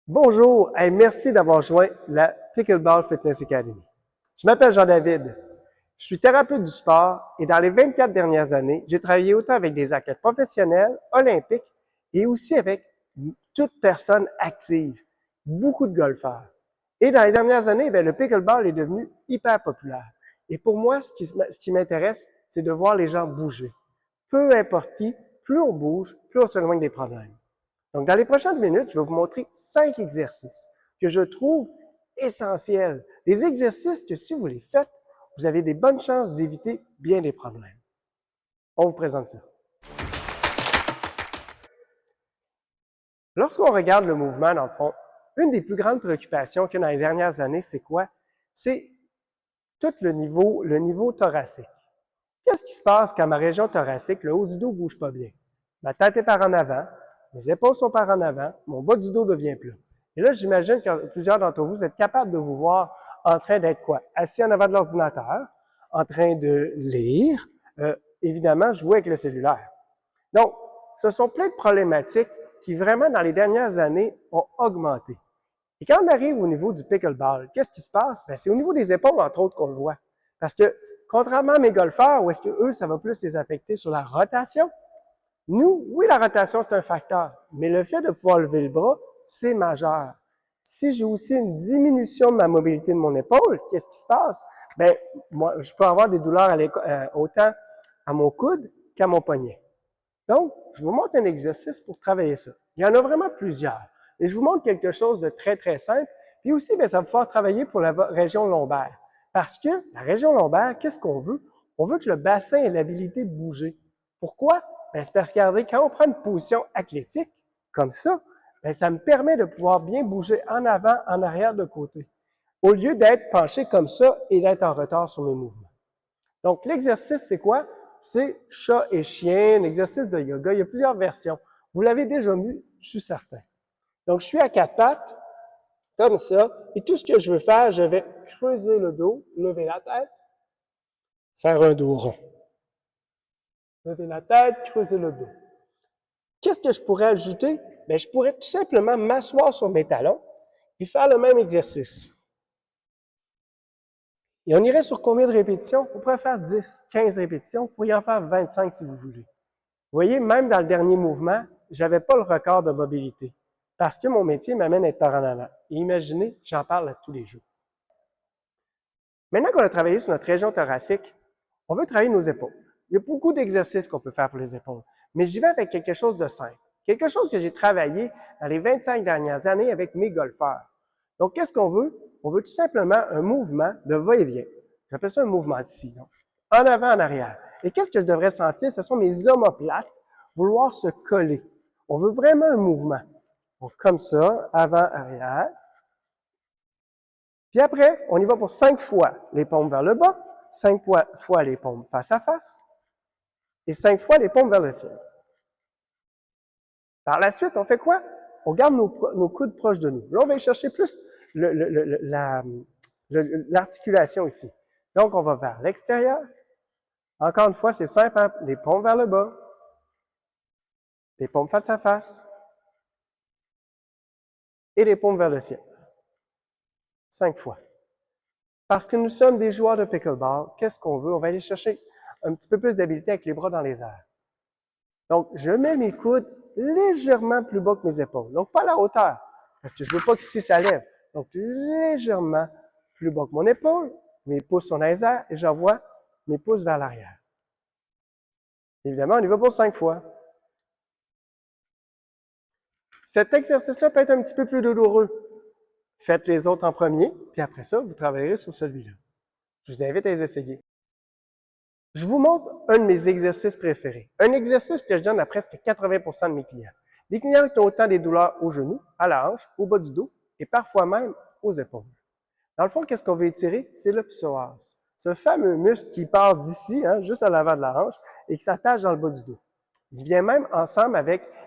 Bonjour, hey, merci d'avoir joint la Pickleball Fitness Academy. Je m'appelle Jean-David. Je suis thérapeute du sport et dans les 24 dernières années, j'ai travaillé autant avec des athlètes professionnels, olympiques et aussi avec toute personne active, beaucoup de golfeurs. Et dans les dernières années, le pickleball est devenu hyper populaire. Et pour moi, ce qui m'intéresse, c'est de voir les gens bouger. Peu importe qui, plus on bouge, plus on s'éloigne des problèmes. Donc, dans les prochaines minutes, je vais vous montrer 5 exercices que je trouve essentiels. Des exercices que si vous les faites, vous avez des bonnes chances d'éviter bien des problèmes. On vous présente ça. Lorsqu'on regarde le mouvement, dans le fond, une des plus grandes préoccupations qu'il y a dans les dernières années, c'est quoi? C'est tout le niveau thoracique. Qu'est-ce qui se passe quand ma région thoracique, le haut du dos, ne bouge pas bien? Ma tête est par en avant, mes épaules sont par en avant, mon bas du dos devient plat. Et là, j'imagine que plusieurs d'entre vous êtes capables de vous voir en train d'être quoi? Assis en avant de l'ordinateur, en train de lire, évidemment, jouer avec le cellulaire. Donc, ce sont plein de problématiques qui, vraiment, dans les dernières années, ont augmenté. Et quand on arrive au niveau du pickleball, qu'est-ce qui se passe? C'est au niveau des épaules, entre autres, qu'on le voit. Parce que, contrairement à mes golfeurs, où est-ce que eux, ça va plus les affecter sur la rotation, nous, oui, la rotation, c'est un facteur, mais le fait de pouvoir lever le bras, c'est majeur. Si j'ai aussi une diminution de ma mobilité de mon épaule, qu'est-ce qui se passe? Moi, je peux avoir des douleurs autant à mon coude qu'à mon poignet. Donc, je vous montre un exercice pour travailler ça. Il y en a vraiment plusieurs. Et je vous montre quelque chose de très, très simple. Puis aussi, ça va pouvoir travailler pour la région lombaire. Parce que la région lombaire, qu'est-ce qu'on veut? On veut que le bassin ait l'habilité de bouger. Pourquoi? C'est parce que, regardez, quand on prend une position athlétique, comme ça, ça me permet de pouvoir bien bouger en avant, en arrière, de côté. Au lieu d'être penché comme ça et d'être en retard sur mes mouvements. Donc, l'exercice, c'est quoi? C'est chat et chien, un exercice de yoga. Il y a plusieurs versions. Vous l'avez déjà vu, je suis certain. Donc, je suis à quatre pattes, comme ça, et tout ce que je veux faire, je vais creuser le dos, lever la tête, faire un dos rond. Lever la tête, creuser le dos. Qu'est-ce que je pourrais ajouter? Je pourrais tout simplement m'asseoir sur mes talons et faire le même exercice. Et on irait sur combien de répétitions? On pourrait faire 10, 15 répétitions. Vous pourriez en faire 25 si vous voulez. Vous voyez, même dans le dernier mouvement, j'avais pas le record de mobilité parce que mon métier m'amène à être par en avant. Et imaginez, j'en parle à tous les jours. Maintenant qu'on a travaillé sur notre région thoracique, on veut travailler nos épaules. Il y a beaucoup d'exercices qu'on peut faire pour les épaules, mais j'y vais avec quelque chose de simple. Quelque chose que j'ai travaillé dans les 25 dernières années avec mes golfeurs. Donc, qu'est-ce qu'on veut? On veut tout simplement un mouvement de va-et-vient. J'appelle ça un mouvement de scie. En avant, en arrière. Et qu'est-ce que je devrais sentir? Ce sont mes omoplates vouloir se coller. On veut vraiment un mouvement. Donc, comme ça, avant, arrière. Puis après, on y va pour 5 fois les paumes vers le bas, 5 fois les paumes face à face et 5 fois les paumes vers le ciel. Par la suite, on fait quoi? On garde nos coudes proches de nous. Là, on va aller chercher plus l'articulation ici. Donc, on va vers l'extérieur. Encore une fois, c'est simple, hein? Les paumes vers le bas, les paumes face à face et les paumes vers le ciel. 5 fois. Parce que nous sommes des joueurs de pickleball, qu'est-ce qu'on veut? On va aller chercher un petit peu plus d'habileté avec les bras dans les airs. Donc, je mets mes coudes légèrement plus bas que mes épaules. Donc, pas à la hauteur, parce que je ne veux pas qu'ici ça lève. Donc, légèrement plus bas que mon épaule. Mes pouces sont dans les airs et j'envoie mes pouces vers l'arrière. Évidemment, on y va pour 5 fois. Cet exercice-là peut être un petit peu plus douloureux. Faites les autres en premier, puis après ça, vous travaillerez sur celui-là. Je vous invite à les essayer. Je vous montre un de mes exercices préférés. Un exercice que je donne à presque 80% de mes clients. Des clients qui ont autant des douleurs aux genoux, à la hanche, au bas du dos et parfois même aux épaules. Dans le fond, qu'est-ce qu'on veut étirer? C'est le psoas. Ce fameux muscle qui part d'ici, juste à l'avant de la hanche, et qui s'attache dans le bas du dos. Il vient même ensemble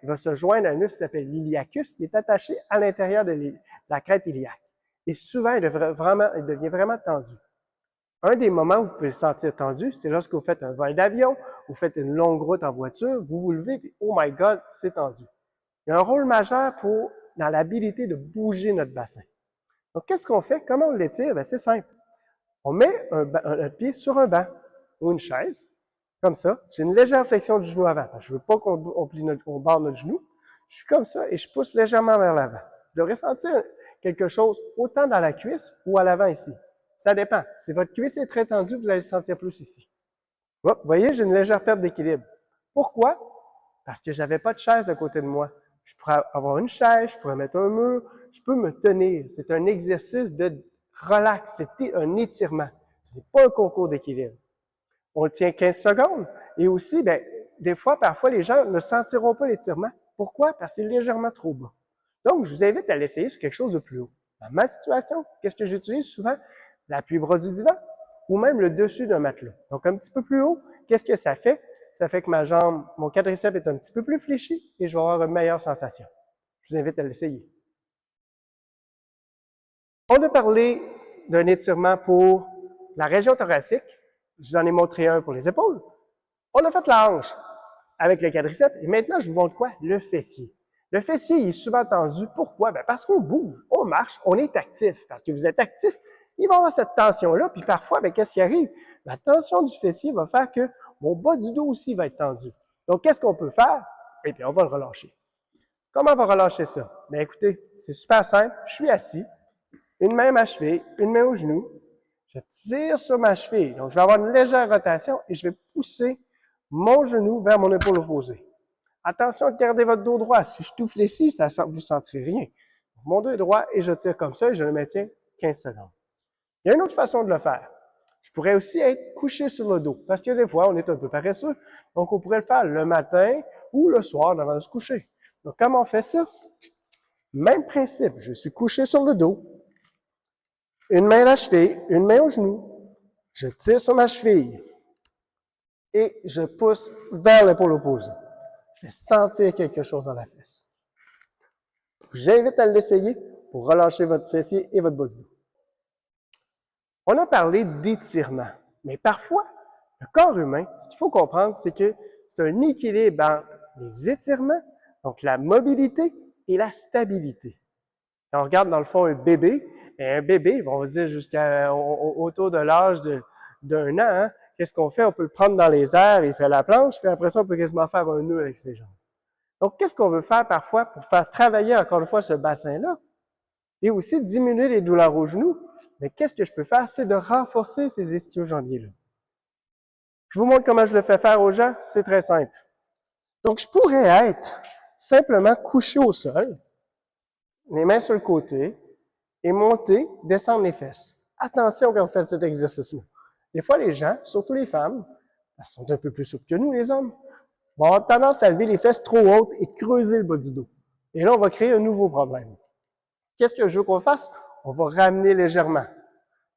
il va se joindre à un muscle qui s'appelle l'iliacus, qui est attaché à l'intérieur de la crête iliaque. Et souvent, il devient vraiment tendu. Un des moments où vous pouvez le sentir tendu, c'est lorsque vous faites un vol d'avion, vous faites une longue route en voiture, vous vous levez, puis oh my God, c'est tendu. Il y a un rôle majeur pour dans l'habilité de bouger notre bassin. Donc, qu'est-ce qu'on fait? Comment on l'étire? C'est simple. On met notre pied sur un banc ou une chaise, comme ça. J'ai une légère flexion du genou avant. Je ne veux pas qu'on barre notre genou. Je suis comme ça et je pousse légèrement vers l'avant. Je devrais sentir quelque chose autant dans la cuisse ou à l'avant ici. Ça dépend. Si votre cuisse est très tendue, vous allez le sentir plus ici. Hop, vous voyez, j'ai une légère perte d'équilibre. Pourquoi? Parce que j'avais pas de chaise à côté de moi. Je pourrais avoir une chaise, je pourrais mettre un mur, je peux me tenir. C'est un exercice de relax, c'est un étirement. Ce n'est pas un concours d'équilibre. On le tient 15 secondes. Et aussi, des fois, parfois, les gens ne sentiront pas l'étirement. Pourquoi? Parce que c'est légèrement trop bas. Donc, je vous invite à l'essayer sur quelque chose de plus haut. Dans ma situation, qu'est-ce que j'utilise souvent? L'appui-bras du divan ou même le dessus d'un matelas. Donc, un petit peu plus haut, qu'est-ce que ça fait? Ça fait que ma jambe, mon quadriceps est un petit peu plus fléchi et je vais avoir une meilleure sensation. Je vous invite à l'essayer. On a parlé d'un étirement pour la région thoracique. Je vous en ai montré un pour les épaules. On a fait la hanche avec le quadriceps et maintenant, je vous montre quoi? Le fessier. Le fessier il est souvent tendu. Pourquoi? Parce qu'on bouge, on marche, on est actif. Parce que vous êtes actif, il va y avoir cette tension-là. Puis parfois, qu'est-ce qui arrive? La tension du fessier va faire que mon bas du dos aussi va être tendu. Donc, qu'est-ce qu'on peut faire? Eh bien, on va le relâcher. Comment on va relâcher ça? Bien, écoutez, c'est super simple. Je suis assis, une main à ma cheville, une main au genou. Je tire sur ma cheville. Donc, je vais avoir une légère rotation et je vais pousser mon genou vers mon épaule opposée. Attention, gardez votre dos droit. Si je tout fléchis, vous ne sentirez rien. Mon dos est droit et je tire comme ça et je le maintiens 15 secondes. Il y a une autre façon de le faire. Je pourrais aussi être couché sur le dos, parce que des fois, on est un peu paresseux. Donc, on pourrait le faire le matin ou le soir avant de se coucher. Donc, comment on fait ça? Même principe, je suis couché sur le dos, une main à la cheville, une main au genou, je tire sur ma cheville et je pousse vers l'épaule opposée. Je vais sentir quelque chose dans la fesse. J'invite à l'essayer pour relâcher votre fessier et votre bas du dos. On a parlé d'étirement, mais parfois, le corps humain, ce qu'il faut comprendre, c'est que c'est un équilibre entre les étirements, donc la mobilité et la stabilité. Quand on regarde dans le fond un bébé, on va dire jusqu'à autour de l'âge d'un an, hein, qu'est-ce qu'on fait? On peut le prendre dans les airs, il fait la planche, puis après ça, on peut quasiment faire un nœud avec ses jambes. Donc, qu'est-ce qu'on veut faire parfois pour faire travailler encore une fois ce bassin-là? Et aussi diminuer les douleurs aux genoux. Mais qu'est-ce que je peux faire? C'est de renforcer ces ischio-jambiers-là. Je vous montre comment je le fais faire aux gens. C'est très simple. Donc, je pourrais être simplement couché au sol, les mains sur le côté, et monter, descendre les fesses. Attention quand vous faites cet exercice-là. Des fois, les gens, surtout les femmes, elles sont un peu plus souples que nous, les hommes, vont avoir tendance à lever les fesses trop hautes et creuser le bas du dos. Et là, on va créer un nouveau problème. Qu'est-ce que je veux qu'on fasse? On va ramener légèrement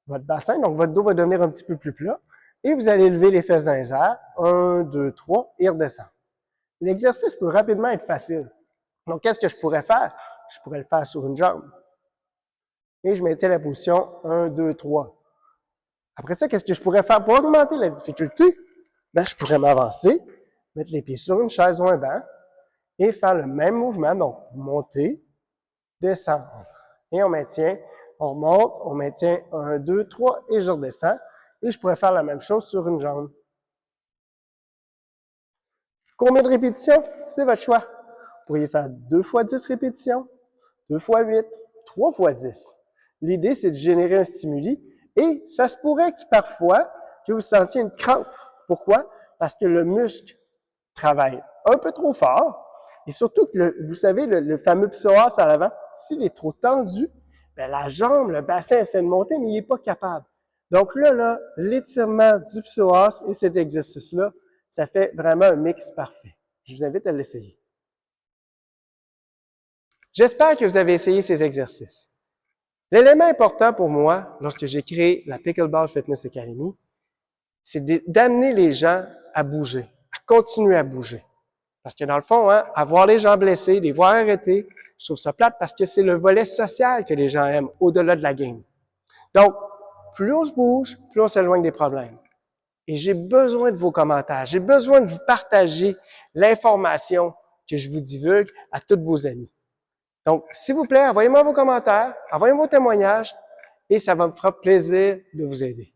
votre bassin, donc votre dos va devenir un petit peu plus plat, et vous allez lever les fesses dans les airs, 1, 2, 3, et redescendre. L'exercice peut rapidement être facile. Donc, qu'est-ce que je pourrais faire? Je pourrais le faire sur une jambe. Et je maintiens la position 1, 2, 3. Après ça, qu'est-ce que je pourrais faire pour augmenter la difficulté? Je pourrais m'avancer, mettre les pieds sur une chaise ou un banc, et faire le même mouvement, donc monter, descendre. Et on maintient, on remonte, on maintient 1, 2, 3, et je redescends. Et je pourrais faire la même chose sur une jambe. Combien de répétitions? C'est votre choix. Vous pourriez faire 2 fois 10 répétitions, 2 fois 8, 3 fois 10. L'idée, c'est de générer un stimuli et ça se pourrait que parfois, que vous sentiez une crampe. Pourquoi? Parce que le muscle travaille un peu trop fort et surtout que, vous savez, le fameux psoas à l'avant, s'il est trop tendu, la jambe, le bassin essaie de monter, mais il n'est pas capable. Donc là, l'étirement du psoas et cet exercice-là, ça fait vraiment un mix parfait. Je vous invite à l'essayer. J'espère que vous avez essayé ces exercices. L'élément important pour moi, lorsque j'ai créé la Pickleball Fitness Academy, c'est d'amener les gens à bouger, à continuer à bouger. Parce que dans le fond, avoir les gens blessés, les voir arrêter, je trouve ça plate parce que c'est le volet social que les gens aiment, au-delà de la game. Donc, plus on se bouge, plus on s'éloigne des problèmes. Et j'ai besoin de vos commentaires, j'ai besoin de vous partager l'information que je vous divulgue à tous vos amis. Donc, s'il vous plaît, envoyez-moi vos commentaires, envoyez-moi vos témoignages et ça me fera plaisir de vous aider.